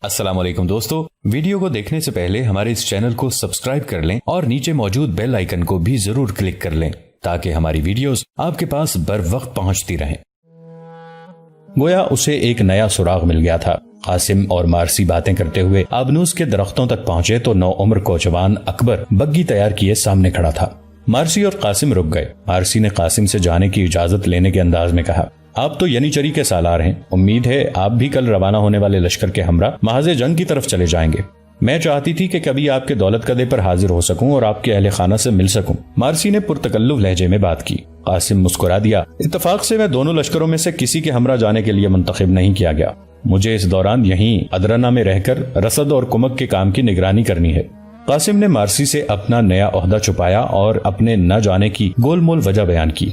السلام علیکم دوستو، ویڈیو کو دیکھنے سے پہلے ہمارے اس چینل کو سبسکرائب کر لیں اور نیچے موجود بیل آئیکن کو بھی ضرور کلک کر لیں تاکہ ہماری ویڈیوز آپ کے پاس بر وقت پہنچتی رہیں۔ گویا اسے ایک نیا سراغ مل گیا تھا۔ قاسم اور مارسی باتیں کرتے ہوئے آبنوس کے درختوں تک پہنچے تو نو عمر کوچوان اکبر بگی تیار کیے سامنے کھڑا تھا۔ مارسی اور قاسم رک گئے۔ مارسی نے قاسم سے جانے کی اجازت لینے کے انداز میں کہا، آپ تو ینیچری کے سالار ہیں، امید ہے آپ بھی کل روانہ ہونے والے لشکر کے ہمراہ محاذ جنگ کی طرف چلے جائیں گے۔ میں چاہتی تھی کہ کبھی آپ کے دولت قدے پر حاضر ہو سکوں اور آپ کے اہل خانہ سے مل سکوں۔ مارسی نے پرتکلف لہجے میں بات کی۔ قاسم مسکرا دیا، اتفاق سے میں دونوں لشکروں میں سے کسی کے ہمراہ جانے کے لیے منتخب نہیں کیا گیا۔ مجھے اس دوران یہیں ادرنا میں رہ کر رسد اور کمک کے کام کی نگرانی کرنی ہے۔ قاسم نے مارسی سے اپنا نیا عہدہ چھپایا اور اپنے نہ جانے کی گول مول وجہ بیان کی۔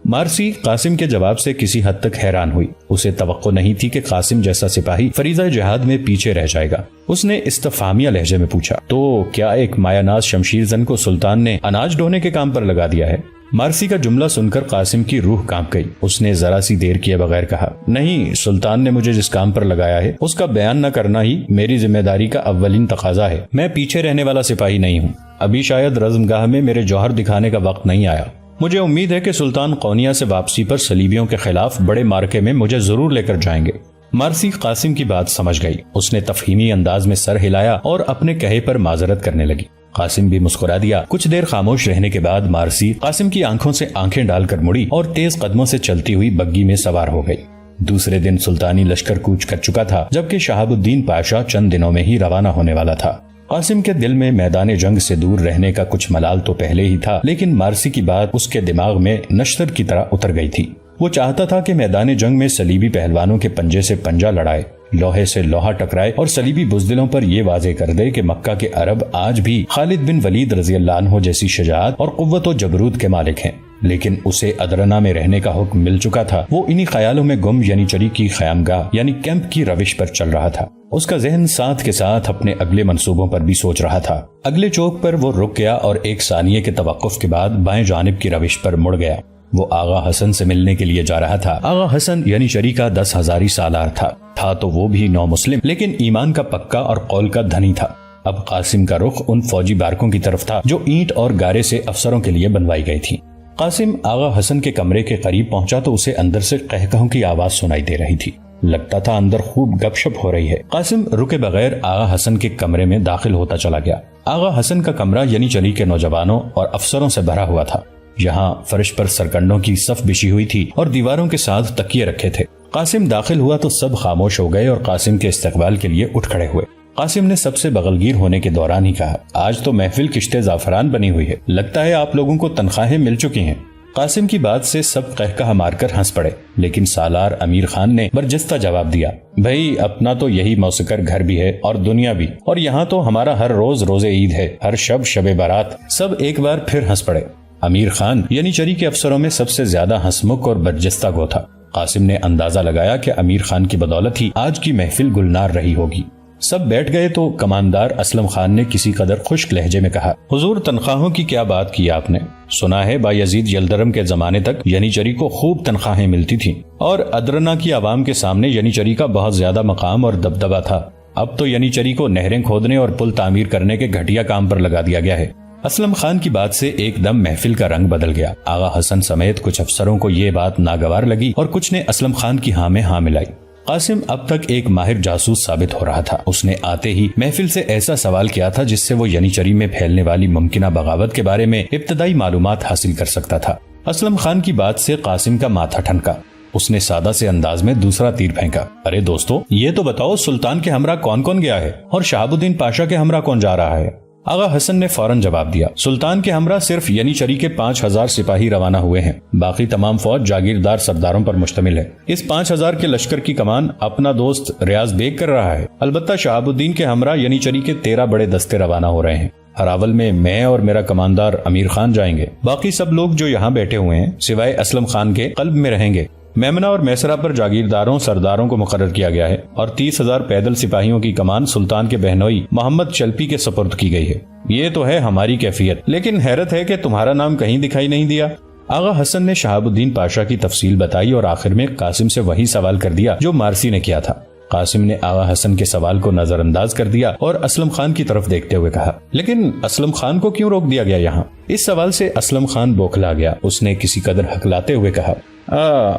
مارسی قاسم کے جواب سے کسی حد تک حیران ہوئی۔ اسے توقع نہیں تھی کہ قاسم جیسا سپاہی فریضہ جہاد میں پیچھے رہ جائے گا۔ اس نے استفہامیہ لہجے میں پوچھا، تو کیا ایک مایہ ناز شمشیر زن کو سلطان نے اناج ڈھونے کے کام پر لگا دیا ہے؟ مارسی کا جملہ سن کر قاسم کی روح کانپ گئی۔ اس نے ذرا سی دیر کیے بغیر کہا، نہیں، سلطان نے مجھے جس کام پر لگایا ہے اس کا بیان نہ کرنا ہی میری ذمہ داری کا اولین تقاضا ہے۔ میں پیچھے رہنے والا سپاہی نہیں ہوں۔ ابھی شاید رزمگاہ میں میرے جوہر دکھانے کا وقت نہیں آیا۔ مجھے امید ہے کہ سلطان قونیہ سے واپسی پر صلیبیوں کے خلاف بڑے مارکے میں مجھے ضرور لے کر جائیں گے۔ مارسی قاسم کی بات سمجھ گئی۔ اس نے تفہیمی انداز میں سر ہلایا اور اپنے کہے پر معذرت کرنے لگی۔ قاسم بھی مسکرا دیا۔ کچھ دیر خاموش رہنے کے بعد مارسی قاسم کی آنکھوں سے آنکھیں ڈال کر مڑی اور تیز قدموں سے چلتی ہوئی بگی میں سوار ہو گئی۔ دوسرے دن سلطانی لشکر کوچ کر چکا تھا، جبکہ شہاب الدین پاشا چند دنوں میں ہی روانہ ہونے والا تھا۔ قاسم کے دل میں میدان جنگ سے دور رہنے کا کچھ ملال تو پہلے ہی تھا، لیکن مارسی کی بات اس کے دماغ میں نشتر کی طرح اتر گئی تھی۔ وہ چاہتا تھا کہ میدان جنگ میں صلیبی پہلوانوں کے پنجے سے پنجہ لڑائے، لوہے سے لوہا ٹکرائے اور صلیبی بزدلوں پر یہ واضح کر دے کہ مکہ کے عرب آج بھی خالد بن ولید رضی اللہ عنہ جیسی شجاعت اور قوت و جبروت کے مالک ہیں۔ لیکن اسے ادرنا میں رہنے کا حکم مل چکا تھا۔ وہ انہی خیالوں میں گم ینیچری کی خیامگاہ یعنی کیمپ کی روش پر چل رہا تھا۔ اس کا ذہن ساتھ کے ساتھ اپنے اگلے منصوبوں پر بھی سوچ رہا تھا۔ اگلے چوک پر وہ رک گیا اور ایک ثانیے کے توقف کے بعد بائیں جانب کی روش پر مڑ گیا۔ وہ آغا حسن سے ملنے کے لیے جا رہا تھا۔ آغا حسن ینیچری کا 10,000 سالار تھا تو وہ بھی نو مسلم، لیکن ایمان کا پکا اور قول کا دھنی تھا۔ اب قاسم کا رخ ان فوجی بارکوں کی طرف تھا جو اینٹ اور گارے سے افسروں کے لیے بنوائی گئی تھی۔ قاسم آغا حسن کے کمرے کے قریب پہنچا تو اسے اندر سے قہقہوں کی آواز سنائی دے رہی تھی۔ لگتا تھا اندر خوب گپ شپ ہو رہی ہے۔ قاسم رکے بغیر آغا حسن کے کمرے میں داخل ہوتا چلا گیا۔ آغا حسن کا کمرہ ینیچری کے نوجوانوں اور افسروں سے بھرا ہوا تھا۔ یہاں فرش پر سرکنڈوں کی صف بچھی ہوئی تھی اور دیواروں کے ساتھ تکیے رکھے تھے۔ قاسم داخل ہوا تو سب خاموش ہو گئے اور قاسم کے استقبال کے لیے اٹھ کھڑے ہوئے۔ قاسم نے سب سے بغلگیر ہونے کے دوران ہی کہا، آج تو محفل کشتے زعفران بنی ہوئی ہے، لگتا ہے آپ لوگوں کو تنخواہیں مل چکی ہیں۔ قاسم کی بات سے سب قہقہ مار کر ہنس پڑے، لیکن سالار امیر خان نے برجستہ جواب دیا، بھائی اپنا تو یہی موسیقر گھر بھی ہے اور دنیا بھی، اور یہاں تو ہمارا ہر روز روزے عید ہے، ہر شب شب بارات۔ سب ایک بار پھر ہنس پڑے۔ امیر خان ینیچری کے افسروں میں سب سے زیادہ ہنسمکھ اور برجستہ گو تھا۔ قاسم نے اندازہ لگایا کہ امیر خان کی بدولت ہی آج کی محفل گلنار رہی ہوگی۔ سب بیٹھ گئے تو کماندار اسلم خان نے کسی قدر خشک لہجے میں کہا، حضور تنخواہوں کی کیا بات کی آپ نے؟ سنا ہے بایزید یلدرم کے زمانے تک ینیچری کو خوب تنخواہیں ملتی تھیں اور ادرنا کی عوام کے سامنے ینیچری کا بہت زیادہ مقام اور دبدبہ تھا۔ اب تو ینیچری کو نہریں کھودنے اور پل تعمیر کرنے کے گھٹیا کام پر لگا دیا گیا ہے۔ اسلم خان کی بات سے ایک دم محفل کا رنگ بدل گیا۔ آغا حسن سمیت کچھ افسروں کو یہ بات ناگوار لگی اور کچھ نے اسلم خان کی ہاں میں ہاں ملائی۔ قاسم اب تک ایک ماہر جاسوس ثابت ہو رہا تھا۔ اس نے آتے ہی محفل سے ایسا سوال کیا تھا جس سے وہ ینیچری میں پھیلنے والی ممکنہ بغاوت کے بارے میں ابتدائی معلومات حاصل کر سکتا تھا۔ اسلم خان کی بات سے قاسم کا ماتھا ٹھنکا۔ اس نے سادہ سے انداز میں دوسرا تیر پھینکا، ارے دوستو، یہ تو بتاؤ سلطان کے ہمراہ کون کون گیا ہے اور شہاب الدین پاشا کے ہمراہ کون جا رہا ہے؟ آغا حسن نے فوراً جواب دیا، سلطان کے ہمراہ صرف ینیچری کے 5,000 سپاہی روانہ ہوئے ہیں، باقی تمام فوج جاگیردار سرداروں پر مشتمل ہے۔ اس 5,000 کے لشکر کی کمان اپنا دوست ریاض بیگ کر رہا ہے۔ البتہ شہاب الدین کے ہمراہ ینیچری کے 13 بڑے دستے روانہ ہو رہے ہیں۔ ہراول میں میں اور میرا کماندار امیر خان جائیں گے۔ باقی سب لوگ جو یہاں بیٹھے ہوئے ہیں سوائے اسلم خان کے قلب میں رہیں گے۔ میمنہ اور میسرہ پر جاگیرداروں سرداروں کو مقرر کیا گیا ہے اور 30,000 پیدل سپاہیوں کی کمان سلطان کے بہنوئی محمد چلپی کے سپرد کی گئی ہے۔ یہ تو ہے ہماری کیفیت، لیکن حیرت ہے کہ تمہارا نام کہیں دکھائی نہیں دیا۔ آغا حسن نے شہاب الدین پاشا کی تفصیل بتائی اور آخر میں قاسم سے وہی سوال کر دیا جو مارسی نے کیا تھا۔ قاسم نے آغا حسن کے سوال کو نظر انداز کر دیا اور اسلم خان کی طرف دیکھتے ہوئے کہا، لیکن اسلم خان کو کیوں روک دیا گیا یہاں؟ اس سوال سے اسلم خان بوکھلا گیا. اس نے کسی قدر ہکلاتے ہوئے کہا،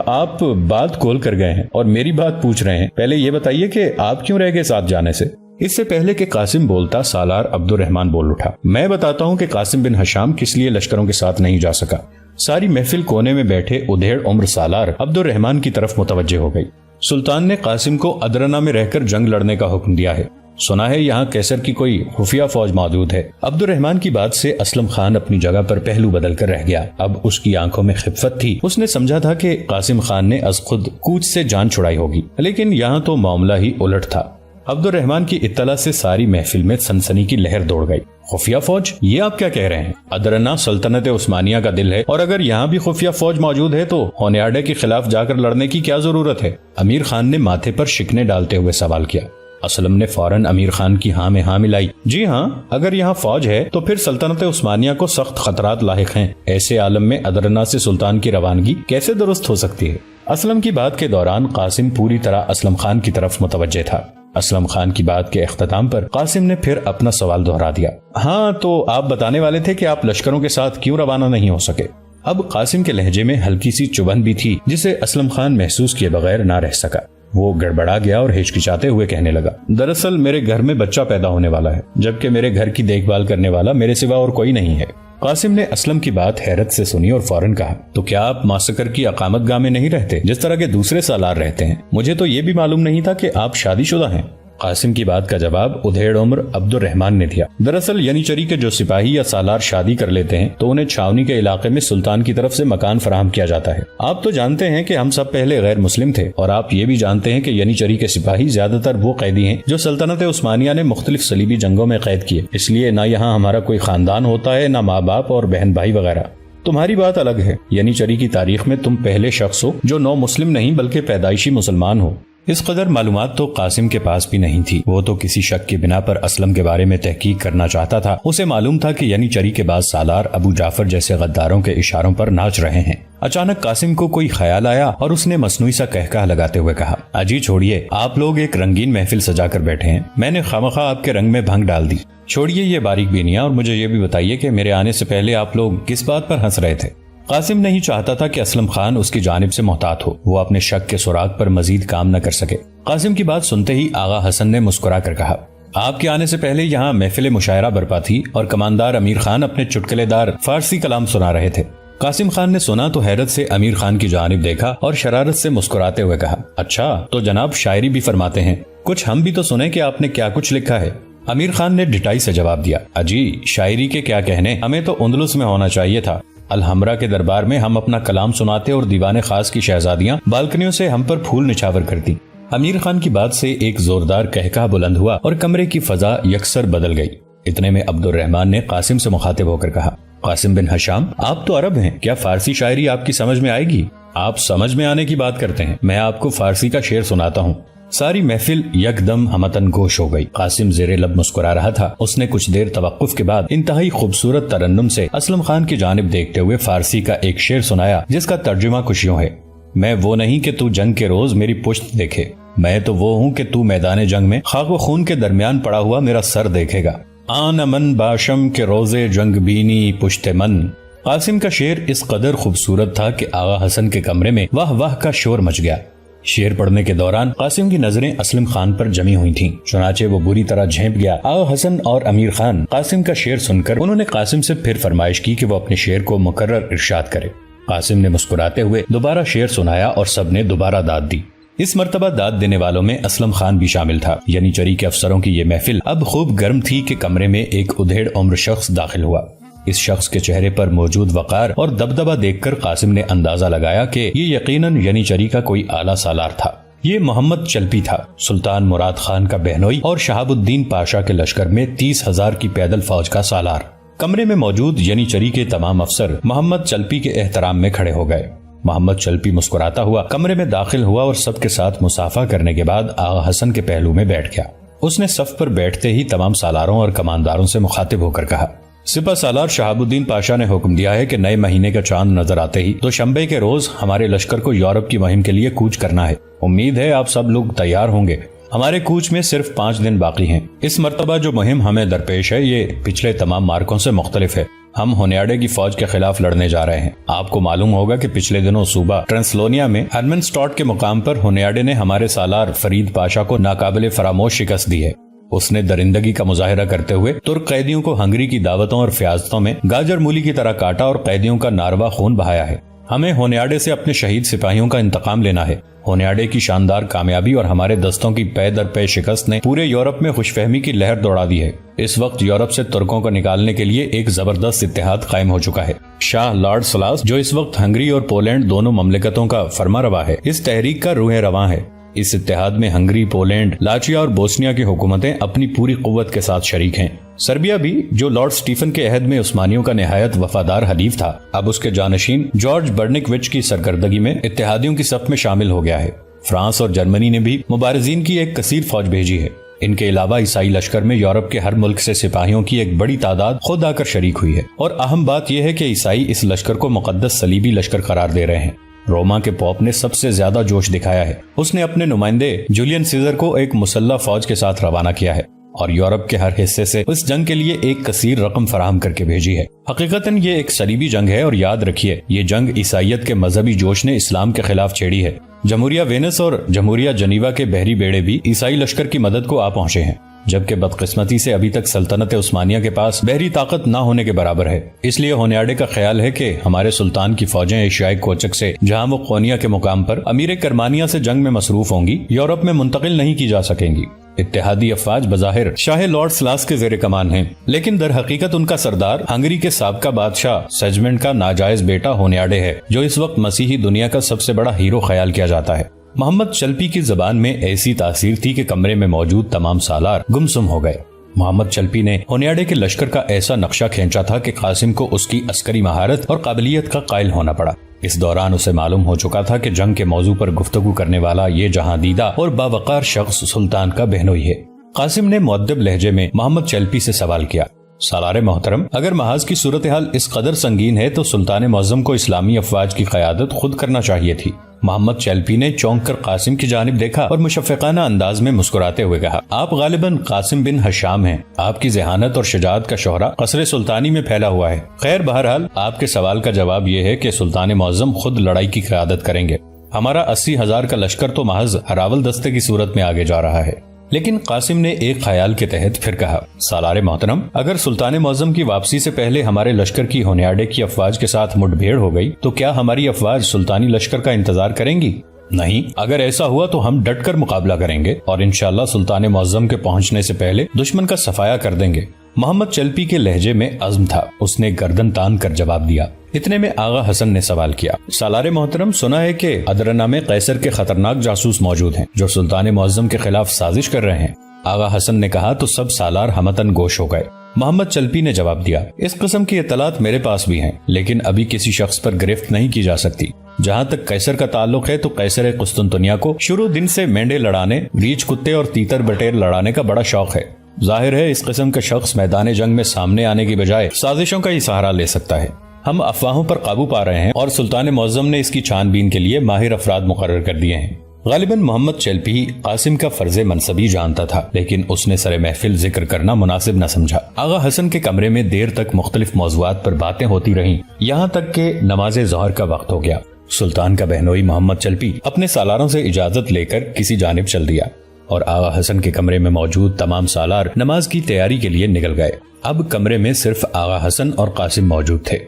آپ بات کھول کر گئے ہیں اور میری بات پوچھ رہے ہیں. پہلے یہ بتائیے کہ آپ کیوں رہ گئے ساتھ جانے سے؟ اس سے پہلے کہ قاسم بولتا سالار عبد الرحمان بول اٹھا، میں بتاتا ہوں کہ قاسم بن ہشام کس لیے لشکروں کے ساتھ نہیں جا سکا. ساری محفل کونے میں بیٹھے ادھیڑ عمر سالار عبد الرحمان کی طرف متوجہ ہو گئی. سلطان نے قاسم کو ادرنا میں رہ کر جنگ لڑنے کا حکم دیا ہے. سنا ہے یہاں کیسر کی کوئی خفیہ فوج موجود ہے. عبد الرحمان کی بات سے اسلم خان اپنی جگہ پر پہلو بدل کر رہ گیا. اب اس کی آنکھوں میں خفت تھی. اس نے سمجھا تھا کہ قاسم خان نے از خود کوچ سے جان چھڑائی ہوگی، لیکن یہاں تو معاملہ ہی الٹ تھا. عبد الرحمان کی اطلاع سے ساری محفل میں سنسنی کی لہر دوڑ گئی. خفیہ فوج؟ یہ آپ کیا کہہ رہے ہیں؟ ادرنا سلطنت عثمانیہ کا دل ہے، اور اگر یہاں بھی خفیہ فوج موجود ہے تو ہونیاڈے کے خلاف جا کر لڑنے کی کیا ضرورت ہے؟ امیر خان نے ماتھے پر شکنے ڈالتے ہوئے سوال کیا. اسلم نے فوراً امیر خان کی ہاں میں ہاں ملائی. جی ہاں، اگر یہاں فوج ہے تو پھر سلطنت عثمانیہ کو سخت خطرات لاحق ہیں. ایسے عالم میں ادرنا سے سلطان کی روانگی کیسے درست ہو سکتی ہے؟ اسلم کی بات کے دوران قاسم پوری طرح اسلم خان کی طرف متوجہ تھا. اسلم خان کی بات کے اختتام پر قاسم نے پھر اپنا سوال دہرا دیا. ہاں، تو آپ بتانے والے تھے کہ آپ لشکروں کے ساتھ کیوں روانہ نہیں ہو سکے؟ اب قاسم کے لہجے میں ہلکی سی چبھن بھی تھی جسے اسلم خان محسوس کیے بغیر نہ رہ سکا. وہ گڑبڑا گیا اور ہچکچاتے ہوئے کہنے لگا، دراصل میرے گھر میں بچہ پیدا ہونے والا ہے، جبکہ میرے گھر کی دیکھ بھال کرنے والا میرے سوا اور کوئی نہیں ہے. قاسم نے اسلم کی بات حیرت سے سنی اور فوراً کہا، تو کیا آپ ماسکر کی اقامت گاہ میں نہیں رہتے جس طرح کے دوسرے سالار رہتے ہیں؟ مجھے تو یہ بھی معلوم نہیں تھا کہ آپ شادی شدہ ہیں. قاسم کی بات کا جواب ادھیڑ عمر عبد الرحمان نے دیا. دراصل ینیچری کے جو سپاہی یا سالار شادی کر لیتے ہیں تو انہیں چھاونی کے علاقے میں سلطان کی طرف سے مکان فراہم کیا جاتا ہے. آپ تو جانتے ہیں کہ ہم سب پہلے غیر مسلم تھے، اور آپ یہ بھی جانتے ہیں کہ ینیچری کے سپاہی زیادہ تر وہ قیدی ہیں جو سلطنت عثمانیہ نے مختلف صلیبی جنگوں میں قید کیے. اس لیے نہ یہاں ہمارا کوئی خاندان ہوتا ہے، نہ ماں باپ اور بہن بھائی وغیرہ. تمہاری بات الگ ہے. ینیچری کی تاریخ میں تم پہلے شخص ہو جو نو مسلم نہیں بلکہ پیدائشی مسلمان ہو. اس قدر معلومات تو قاسم کے پاس بھی نہیں تھی. وہ تو کسی شک کی بنا پر اسلم کے بارے میں تحقیق کرنا چاہتا تھا. اسے معلوم تھا کہ ینیچری کے بعد سالار ابو جعفر جیسے غداروں کے اشاروں پر ناچ رہے ہیں. اچانک قاسم کو کوئی خیال آیا اور اس نے مصنوعی سا کہکہا لگاتے ہوئے کہا، اجی چھوڑیے، آپ لوگ ایک رنگین محفل سجا کر بیٹھے ہیں، میں نے خامخواہ آپ کے رنگ میں بھنگ ڈال دی. چھوڑیے یہ باریک بینیاں اور مجھے یہ بھی بتائیے کہ میرے آنے سے پہلے آپ لوگ کس بات پر ہنس رہے تھے؟ قاسم نہیں چاہتا تھا کہ اسلم خان اس کی جانب سے محتاط ہو، وہ اپنے شک کے سراغ پر مزید کام نہ کر سکے. قاسم کی بات سنتے ہی آغا حسن نے مسکرا کر کہا، آپ کے آنے سے پہلے یہاں محفل مشاعرہ برپا تھی اور کماندار امیر خان اپنے چٹکلے دار فارسی کلام سنا رہے تھے. قاسم خان نے سنا تو حیرت سے امیر خان کی جانب دیکھا اور شرارت سے مسکراتے ہوئے کہا، اچھا تو جناب شاعری بھی فرماتے ہیں، کچھ ہم بھی تو سنیں کہ آپ نے کیا کچھ لکھا ہے. امیر خان نے ڈٹائی سے جواب دیا، اجی شاعری کے کیا کہنے، ہمیں تو اندلس میں ہونا چاہیے تھا. الحمرا کے دربار میں ہم اپنا کلام سناتے اور دیوان خاص کی شہزادیاں بالکنیوں سے ہم پر پھول نچھاور کرتی. امیر خان کی بات سے ایک زوردار کہکہا بلند ہوا اور کمرے کی فضا یکسر بدل گئی. اتنے میں عبد الرحمان نے قاسم سے مخاطب ہو کر کہا، قاسم بن ہشام، آپ تو عرب ہیں، کیا فارسی شاعری آپ کی سمجھ میں آئے گی؟ آپ سمجھ میں آنے کی بات کرتے ہیں، میں آپ کو فارسی کا شعر سناتا ہوں. ساری محفل یکدم ہمتن گوش ہو گئی. قاسم زیر لب مسکرا رہا تھا. اس نے کچھ دیر توقف کے بعد انتہائی خوبصورت ترنم سے اسلم خان کی جانب دیکھتے ہوئے فارسی کا ایک شعر سنایا جس کا ترجمہ کچھ یوں ہے، میں وہ نہیں کہ تو جنگ کے روز میری پشت دیکھے، میں تو وہ ہوں کہ تو میدان جنگ میں خاک و خون کے درمیان پڑا ہوا میرا سر دیکھے گا. آن من باشم کے روزے جنگ بینی پشت من. قاسم کا شعر اس قدر خوبصورت تھا کہ آغا حسن کے کمرے میں واہ واہ کا شور مچ گیا. شعر پڑھنے کے دوران قاسم کی نظریں اسلم خان پر جمی ہوئی تھیں، چنانچہ وہ بری طرح جھینپ گیا. آغا حسن اور امیر خان قاسم کا شعر سن کر انہوں نے قاسم سے پھر فرمائش کی کہ وہ اپنے شعر کو مکرر ارشاد کرے. قاسم نے مسکراتے ہوئے دوبارہ شعر سنایا اور سب نے دوبارہ داد دی. اس مرتبہ داد دینے والوں میں اسلم خان بھی شامل تھا. ینیچری کے افسروں کی یہ محفل اب خوب گرم تھی کہ کمرے میں ایک ادھیڑ عمر شخص داخل ہوا. اس شخص کے چہرے پر موجود وقار اور دبدبہ دیکھ کر قاسم نے اندازہ لگایا کہ یہ یقیناً ینیچری کا کوئی اعلیٰ سالار تھا. یہ محمد چلپی تھا، سلطان مراد خان کا بہنوئی اور شہاب الدین پاشا کے لشکر میں 30,000 کی پیدل فوج کا سالار. کمرے میں موجود ینیچری کے تمام افسر محمد چلپی کے احترام میں کھڑے ہو گئے. محمد چلپی مسکراتا ہوا کمرے میں داخل ہوا اور سب کے ساتھ مصافحہ کرنے کے بعد آغا حسن کے پہلو میں بیٹھ گیا. اس نے صف پر بیٹھتے ہی تمام سالاروں اور کمانداروں سے مخاطب ہو کر کہا، سپہ سالار شہاب الدین پاشا نے حکم دیا ہے کہ نئے مہینے کا چاند نظر آتے ہی دوشنبے کے روز ہمارے لشکر کو یورپ کی مہم کے لیے کوچ کرنا ہے. امید ہے آپ سب لوگ تیار ہوں گے. ہمارے کوچ میں صرف 5 دن باقی ہیں۔ اس مرتبہ جو مہم ہمیں درپیش ہے یہ پچھلے تمام مارکوں سے مختلف ہے۔ ہم ہونیاڈے کی فوج کے خلاف لڑنے جا رہے ہیں۔ آپ کو معلوم ہوگا کہ پچھلے دنوں صوبہ ٹرانسلونیا میں ہرمنسٹاٹ کے مقام پر ہونیاڈے نے ہمارے سالار فرید پاشا کو ناقابل فراموش شکست دی ہے۔ اس نے درندگی کا مظاہرہ کرتے ہوئے ترک قیدیوں کو ہنگری کی دعوتوں اور فیاضتوں میں گاجر مولی کی طرح کاٹا اور قیدیوں کا ناروا خون بہایا ہے۔ ہمیں ہونیاڈے سے اپنے شہید سپاہیوں کا انتقام لینا ہے۔ ہونیاڈے کی شاندار کامیابی اور ہمارے دستوں کی پے در پے شکست نے پورے یورپ میں خوش فہمی کی لہر دوڑا دی ہے۔ اس وقت یورپ سے ترکوں کو نکالنے کے لیے ایک زبردست اتحاد قائم ہو چکا ہے۔ شاہ لارڈ سلاس جو اس وقت ہنگری اور پولینڈ دونوں مملکتوں کا فرما روا ہے، اس تحریک کا روح رواں ہے۔ اس اتحاد میں ہنگری، پولینڈ، لاچیا اور بوسنیا کی حکومتیں اپنی پوری قوت کے ساتھ شریک ہیں۔ سربیا بھی جو لارڈ سٹیفن کے عہد میں عثمانیوں کا نہایت وفادار حلیف تھا، اب اس کے جانشین جارج برنکوچ کی سرکردگی میں اتحادیوں کی صف میں شامل ہو گیا ہے۔ فرانس اور جرمنی نے بھی مبارزین کی ایک کثیر فوج بھیجی ہے۔ ان کے علاوہ عیسائی لشکر میں یورپ کے ہر ملک سے سپاہیوں کی ایک بڑی تعداد خود آ کر شریک ہوئی ہے، اور اہم بات یہ ہے کہ عیسائی اس لشکر کو مقدس صلیبی لشکر قرار دے رہے ہیں۔ روما کے پوپ نے سب سے زیادہ جوش دکھایا ہے۔ اس نے اپنے نمائندے جولین سیزر کو ایک مسلح فوج کے ساتھ روانہ کیا ہے اور یورپ کے ہر حصے سے اس جنگ کے لیے ایک کثیر رقم فراہم کر کے بھیجی ہے۔ حقیقتاً یہ ایک صلیبی جنگ ہے، اور یاد رکھیے یہ جنگ عیسائیت کے مذہبی جوش نے اسلام کے خلاف چھیڑی ہے۔ جمہوریہ وینس اور جمہوریہ جنیوا کے بحری بیڑے بھی عیسائی لشکر کی مدد کو آ پہنچے ہیں، جبکہ بدقسمتی سے ابھی تک سلطنت عثمانیہ کے پاس بحری طاقت نہ ہونے کے برابر ہے۔ اس لیے ہونیاڈے کا خیال ہے کہ ہمارے سلطان کی فوجیں ایشیائی کوچک سے، جہاں وہ قونیا کے مقام پر امیر کرمانیہ سے جنگ میں مصروف ہوں گی، یورپ میں منتقل نہیں کی جا سکیں گی۔ اتحادی افواج بظاہر شاہ لارڈ سلاس کے زیر کمان ہیں، لیکن در حقیقت ان کا سردار ہنگری کے سابقہ بادشاہ سیجمنٹ کا ناجائز بیٹا ہونیاڈے ہے، جو اس وقت مسیحی دنیا کا سب سے بڑا ہیرو خیال کیا جاتا ہے۔ محمد چلپی کی زبان میں ایسی تاثیر تھی کہ کمرے میں موجود تمام سالار گمسم ہو گئے۔ محمد چلپی نے ہونیاڈے کے لشکر کا ایسا نقشہ کھینچا تھا کہ قاسم کو اس کی عسکری مہارت اور قابلیت کا قائل ہونا پڑا۔ اس دوران اسے معلوم ہو چکا تھا کہ جنگ کے موضوع پر گفتگو کرنے والا یہ جہاں دیدہ اور باوقار شخص سلطان کا بہنوئی ہے۔ قاسم نے مؤدب لہجے میں محمد چلپی سے سوال کیا، سالار محترم، اگر محاذ کی صورتحال اس قدر سنگین ہے تو سلطان معظم کو اسلامی افواج کی قیادت خود کرنا چاہیے تھی۔ محمد چلپی نے چونک کر قاسم کی جانب دیکھا اور مشفقانہ انداز میں مسکراتے ہوئے کہا، آپ غالباً قاسم بن ہشام ہیں۔ آپ کی ذہانت اور شجاعت کا شہرہ قصر سلطانی میں پھیلا ہوا ہے۔ خیر، بہرحال آپ کے سوال کا جواب یہ ہے کہ سلطان معظم خود لڑائی کی قیادت کریں گے۔ ہمارا 80,000 کا لشکر تو محض ہراول دستے کی صورت میں آگے جا رہا ہے۔ لیکن قاسم نے ایک خیال کے تحت پھر کہا، سالار محترم، اگر سلطان معظم کی واپسی سے پہلے ہمارے لشکر کی ہونیاڈے کی افواج کے ساتھ مٹ بھیڑ ہو گئی تو کیا ہماری افواج سلطانی لشکر کا انتظار کریں گی؟ نہیں، اگر ایسا ہوا تو ہم ڈٹ کر مقابلہ کریں گے اور انشاءاللہ سلطان معظم کے پہنچنے سے پہلے دشمن کا صفایا کر دیں گے۔ محمد چلپی کے لہجے میں عزم تھا۔ اس نے گردن تان کر جواب دیا۔ اتنے میں آغا حسن نے سوال کیا، سالار محترم، سنا ہے کہ ادرنہ میں قیصر کے خطرناک جاسوس موجود ہیں جو سلطان معظم کے خلاف سازش کر رہے ہیں۔ آغا حسن نے کہا تو سب سالار ہمتن گوش ہو گئے۔ محمد چلپی نے جواب دیا، اس قسم کی اطلاعات میرے پاس بھی ہیں، لیکن ابھی کسی شخص پر گرفت نہیں کی جا سکتی۔ جہاں تک قیصر کا تعلق ہے تو قیصر قسطنطنیہ کو شروع دن سے مینڈے لڑانے، ریچھ کتے اور تیتر بٹیر لڑانے کا بڑا شوق ہے۔ ظاہر ہے اس قسم کا شخص میدان جنگ میں سامنے آنے کی بجائے سازشوں کا ہی سہارا لے سکتا ہے۔ ہم افواہوں پر قابو پا رہے ہیں اور سلطان معظم نے اس کی چھان بین کے لیے ماہر افراد مقرر کر دیے ہیں۔ غالباً محمد چلپی قاسم کا فرض منصبی جانتا تھا، لیکن اس نے سر محفل ذکر کرنا مناسب نہ سمجھا۔ آغا حسن کے کمرے میں دیر تک مختلف موضوعات پر باتیں ہوتی رہیں، یہاں تک کہ نماز ظہر کا وقت ہو گیا۔ سلطان کا بہنوئی محمد چلپی اپنے سالاروں سے اجازت لے کر کسی جانب چل دیا اور آغا حسن کے کمرے میں موجود تمام سالار نماز کی تیاری کے لیے نکل گئے۔ اب کمرے میں صرف آغا حسن اور قاسم موجود تھے۔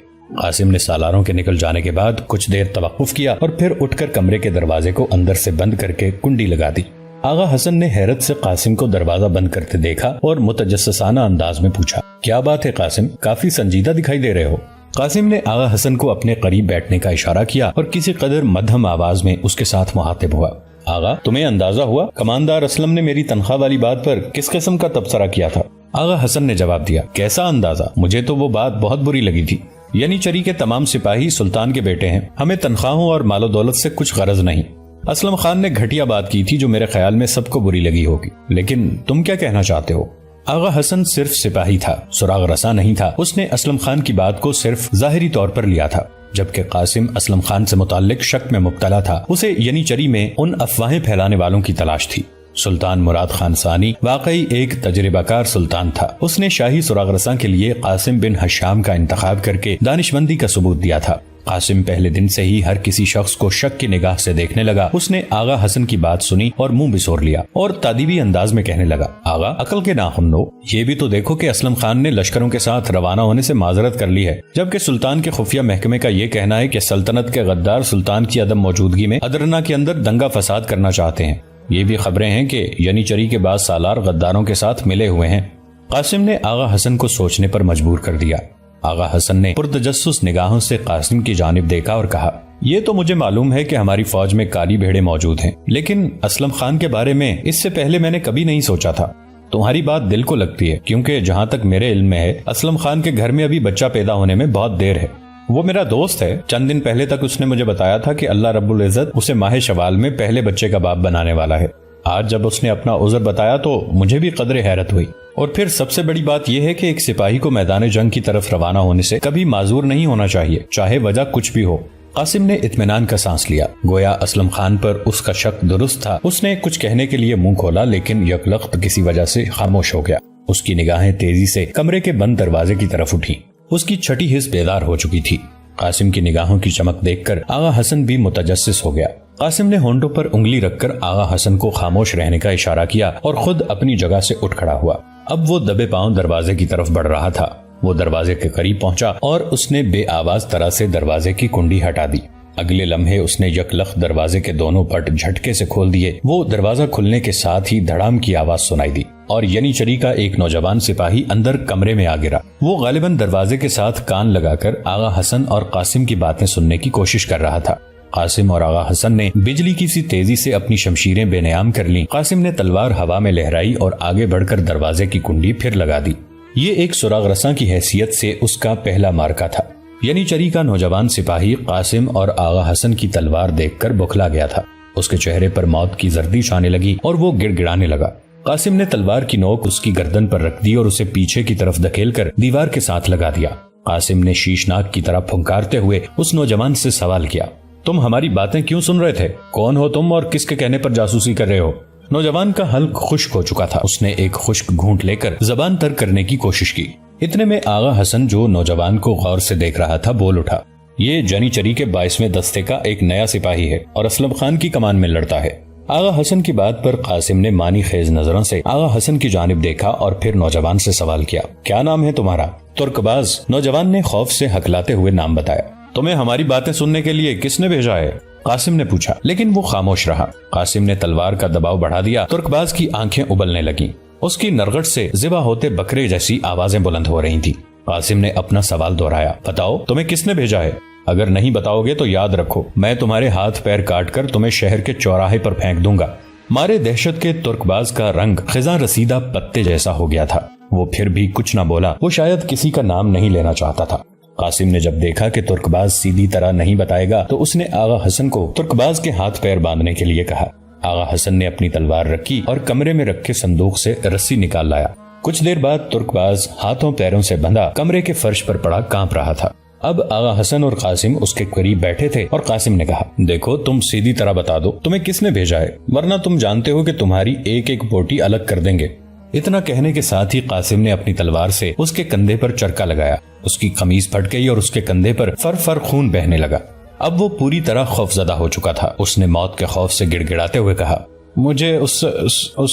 قاسم نے سالاروں کے نکل جانے کے بعد کچھ دیر توقف کیا اور پھر اٹھ کر کمرے کے دروازے کو اندر سے بند کر کے کنڈی لگا دی۔ آغا حسن نے حیرت سے قاسم کو دروازہ بند کرتے دیکھا اور متجسسانہ انداز میں پوچھا، کیا بات ہے قاسم، کافی سنجیدہ دکھائی دے رہے ہو؟ قاسم نے آغا حسن کو اپنے قریب بیٹھنے کا اشارہ کیا اور کسی قدر مدھم آواز میں اس کے ساتھ مخاطب ہوا، آغا، تمہیں اندازہ ہوا کماندار اسلم نے میری تنخواہ والی بات پر کس قسم کا تبصرہ کیا تھا؟ آغا حسن نے جواب دیا، کیسا اندازہ؟ مجھے تو وہ بات بہت بری لگی تھی۔ یعنی چری کے تمام سپاہی سلطان کے بیٹے ہیں، ہمیں تنخواہوں اور مال و دولت سے کچھ غرض نہیں۔ اسلم خان نے گھٹیا بات کی تھی جو میرے خیال میں سب کو بری لگی ہوگی، لیکن تم کیا کہنا چاہتے ہو؟ آغا حسن صرف سپاہی تھا، سراغ رساں نہیں تھا۔ اس نے اسلم خان کی بات کو صرف ظاہری طور پر لیا تھا، جبکہ قاسم اسلم خان سے متعلق شک میں مبتلا تھا۔ اسے یعنی چری میں ان افواہیں پھیلانے والوں کی تلاش تھی۔ سلطان مراد خان ثانی واقعی ایک تجربہ کار سلطان تھا۔ اس نے شاہی سراغ رساں کے لیے قاسم بن حشام کا انتخاب کر کے دانشمندی کا ثبوت دیا تھا۔ قاسم پہلے دن سے ہی ہر کسی شخص کو شک کی نگاہ سے دیکھنے لگا۔ اس نے آغا حسن کی بات سنی اور منہ بسور لیا اور تادیبی انداز میں کہنے لگا، آغا عقل کے ناخن لو، یہ بھی تو دیکھو کہ اسلم خان نے لشکروں کے ساتھ روانہ ہونے سے معذرت کر لی ہے، جبکہ سلطان کے خفیہ محکمے کا یہ کہنا ہے کہ سلطنت کے غدار سلطان کی عدم موجودگی میں ادرنا کے اندر دنگا فساد کرنا چاہتے ہیں۔ یہ بھی خبریں ہیں کہ ینیچری کے بعد سالار غداروں کے ساتھ ملے ہوئے ہیں۔ قاسم نے آغا حسن کو سوچنے پر مجبور کر دیا۔ آغا حسن نے پرتجسس نگاہوں سے قاسم کی جانب دیکھا اور کہا، یہ تو مجھے معلوم ہے کہ ہماری فوج میں کالی بھیڑیں موجود ہیں، لیکن اسلم خان کے بارے میں اس سے پہلے میں نے کبھی نہیں سوچا تھا۔ تمہاری بات دل کو لگتی ہے، کیونکہ جہاں تک میرے علم میں ہے اسلم خان کے گھر میں ابھی بچہ پیدا ہونے میں بہت دیر ہے۔ وہ میرا دوست ہے، چند دن پہلے تک اس نے مجھے بتایا تھا کہ اللہ رب العزت اسے ماہ شوال میں پہلے بچے کا باپ بنانے والا ہے۔ آج جب اس نے اپنا عذر بتایا تو مجھے بھی قدر حیرت ہوئی۔ اور پھر سب سے بڑی بات یہ ہے کہ ایک سپاہی کو میدان جنگ کی طرف روانہ ہونے سے کبھی معذور نہیں ہونا چاہیے، چاہے وجہ کچھ بھی ہو۔ قاسم نے اطمینان کا سانس لیا، گویا اسلم خان پر اس کا شک درست تھا۔ اس نے کچھ کہنے کے لیے منہ کھولا، لیکن یکلخت کسی وجہ سے خاموش ہو گیا۔ اس کی نگاہیں تیزی سے کمرے کے بند دروازے کی طرف اٹھی۔ اس کی چھٹی حس بیدار ہو چکی تھی۔ قاسم کی نگاہوں کی چمک دیکھ کر آغا حسن بھی متجسس ہو گیا۔ قاسم نے ہونٹوں پر انگلی رکھ کر آغا حسن کو خاموش رہنے کا اشارہ کیا اور خود اپنی جگہ سے اٹھ کھڑا ہوا۔ اب وہ دبے پاؤں دروازے کی طرف بڑھ رہا تھا۔ وہ دروازے کے قریب پہنچا اور اس نے بے آواز طرح سے دروازے کی کنڈی ہٹا دی۔ اگلے لمحے اس نے یکلخت دروازے کے دونوں پٹ جھٹکے سے کھول دیے۔ وہ دروازہ کھلنے کے ساتھ ہی دھڑام کی آواز سنائی دی اور ینیچری کا ایک نوجوان سپاہی اندر کمرے میں آ گرا۔ وہ غالباً دروازے کے ساتھ کان لگا کر آغا حسن اور قاسم کی باتیں سننے کی کوشش کر رہا تھا۔ قاسم اور آغا حسن نے بجلی کی سی تیزی سے اپنی شمشیریں بے نیام کر لیں۔ قاسم نے تلوار ہوا میں لہرائی اور آگے بڑھ کر دروازے کی کنڈی پھر لگا دی۔ یہ ایک سراغ رساں کی حیثیت سے اس کا پہلا مارکا تھا۔ ینیچری کا نوجوان سپاہی قاسم اور آغا حسن کی تلوار دیکھ کر بوکھلا گیا تھا۔ اس کے چہرے پر موت کی زردی آنے لگی اور وہ گڑ گڑانے لگا۔ قاسم نے تلوار کی نوک اس کی گردن پر رکھ دی اور اسے پیچھے کی طرف دھکیل کر دیوار کے ساتھ لگا دیا۔ قاسم نے شیشناک کی طرح پھنکارتے ہوئے اس نوجوان سے سوال کیا، تم ہماری باتیں کیوں سن رہے تھے؟ کون ہو تم اور کس کے کہنے پر جاسوسی کر رہے ہو؟ نوجوان کا حلق خشک ہو چکا تھا۔ اس نے ایک خشک گھونٹ لے کر زبان تر کرنے کی کوشش کی۔ اتنے میں آغا حسن جو نوجوان کو غور سے دیکھ رہا تھا بول اٹھا، یہ ینیچری کے 22ویں دستے کا ایک نیا سپاہی ہے اور اسلم خان کی کمان میں لڑتا ہے۔ آغا حسن کی بات پر قاسم نے مانی خیز نظروں سے آغا حسن کی جانب دیکھا اور پھر نوجوان سے سوال کیا، کیا نام ہے تمہارا؟ ترک باز۔ نوجوان نے خوف سے ہکلاتے ہوئے نام بتایا۔ تمہیں ہماری باتیں سننے کے لیے کس نے بھیجا ہے؟ قاسم نے پوچھا، لیکن وہ خاموش رہا۔ قاسم نے تلوار کا دباؤ بڑھا دیا۔ ترک باز کی آنکھیں ابلنے لگیں۔ اس کی نرغٹ سے ذبح ہوتے بکرے جیسی آوازیں بلند ہو رہی تھی۔ قاسم نے اپنا سوال دہرایا، بتاؤ تمہیں کس نے بھیجا ہے؟ اگر نہیں بتاؤ گے تو یاد رکھو میں تمہارے ہاتھ پیر کاٹ کر تمہیں شہر کے چوراہے پر پھینک دوں گا۔ مارے دہشت کے ترک باز کا رنگ خزاں رسیدہ پتے جیسا ہو گیا تھا۔ وہ پھر بھی کچھ نہ بولا۔ وہ شاید کسی کا نام نہیں لینا چاہتا تھا۔ قاسم نے جب دیکھا کہ ترک باز سیدھی طرح نہیں بتائے گا تو اس نے آغا حسن کو ترک باز کے ہاتھ پیر باندھنے کے لیے کہا۔ آغا حسن نے اپنی تلوار رکھی اور کمرے میں رکھے صندوق سے رسی نکال لایا۔ کچھ دیر بعد ترک باز ہاتھوں پیروں سے بندھا کمرے کے فرش پر پڑا کانپ رہا تھا۔ اب آغا حسن اور قاسم اس کے قریب بیٹھے تھے اور قاسم نے کہا، دیکھو تم سیدھی طرح بتا دو تمہیں کس نے بھیجا ہے، ورنہ تم جانتے ہو کہ تمہاری ایک ایک بوٹی الگ کر دیں گے۔ اتنا کہنے کے ساتھ ہی قاسم نے اپنی تلوار سے اس کے کندھے پر چرکا لگایا۔ اس کی قمیض پھٹ گئی اور اس کے کندھے پر فر فر خون بہنے لگا۔ اب وہ پوری طرح خوفزدہ ہو چکا تھا۔ اس نے موت کے خوف سے گڑ گڑاتے ہوئے کہا، مجھے اس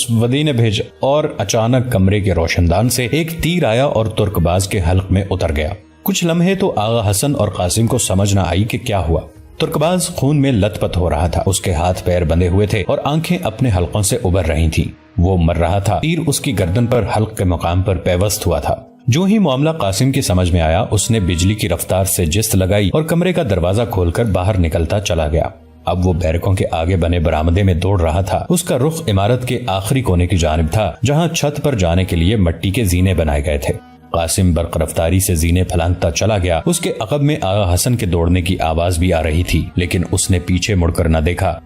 ودی نے بھیجا۔ اور اچانک کمرے کے روشندان سے ایک تیر آیا اور ترک باز کے حلق میں اتر گیا۔ کچھ لمحے تو آغا حسن اور قاسم کو سمجھ نہ آئی کہ کیا ہوا۔ ترک باز خون میں لت پت ہو رہا تھا۔ اس کے ہاتھ پیر بندھے ہوئے تھے اور آنکھیں اپنے حلقوں سے ابھر رہی تھیں۔ وہ مر رہا تھا۔ تیر اس کی گردن پر حلق کے مقام پر پیوست ہوا تھا۔ جو ہی معاملہ قاسم کی سمجھ میں آیا، اس نے بجلی کی رفتار سے جست لگائی اور کمرے کا دروازہ کھول کر باہر نکلتا چلا گیا۔ اب وہ بیرکوں کے آگے بنے برآمدے میں دوڑ رہا تھا۔ اس کا رخ عمارت کے آخری کونے کی جانب تھا، جہاں چھت پر جانے کے لیے مٹی کے زینے بنائے گئے تھے۔ قاسم برق رفتاری سے زینے پھلانگتا چلا گیا۔ اس کے عقب میں آغا حسن کے دوڑنے کی آواز بھی آ رہی تھی، لیکن اس نے پیچھے مڑ کر نہ دیکھا۔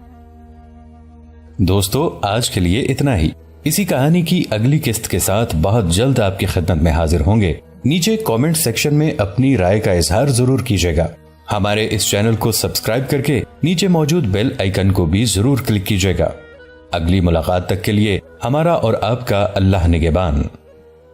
دوستو، آج کے لیے اتنا ہی۔ اسی کہانی کی اگلی قسط کے ساتھ بہت جلد آپ کی خدمت میں حاضر ہوں گے۔ نیچے کامنٹ سیکشن میں اپنی رائے کا اظہار ضرور کیجیے گا۔ ہمارے اس چینل کو سبسکرائب کر کے نیچے موجود بیل آئیکن کو بھی ضرور کلک کیجیے گا۔ اگلی ملاقات تک کے لیے ہمارا اور آپ کا اللہ نگہبان۔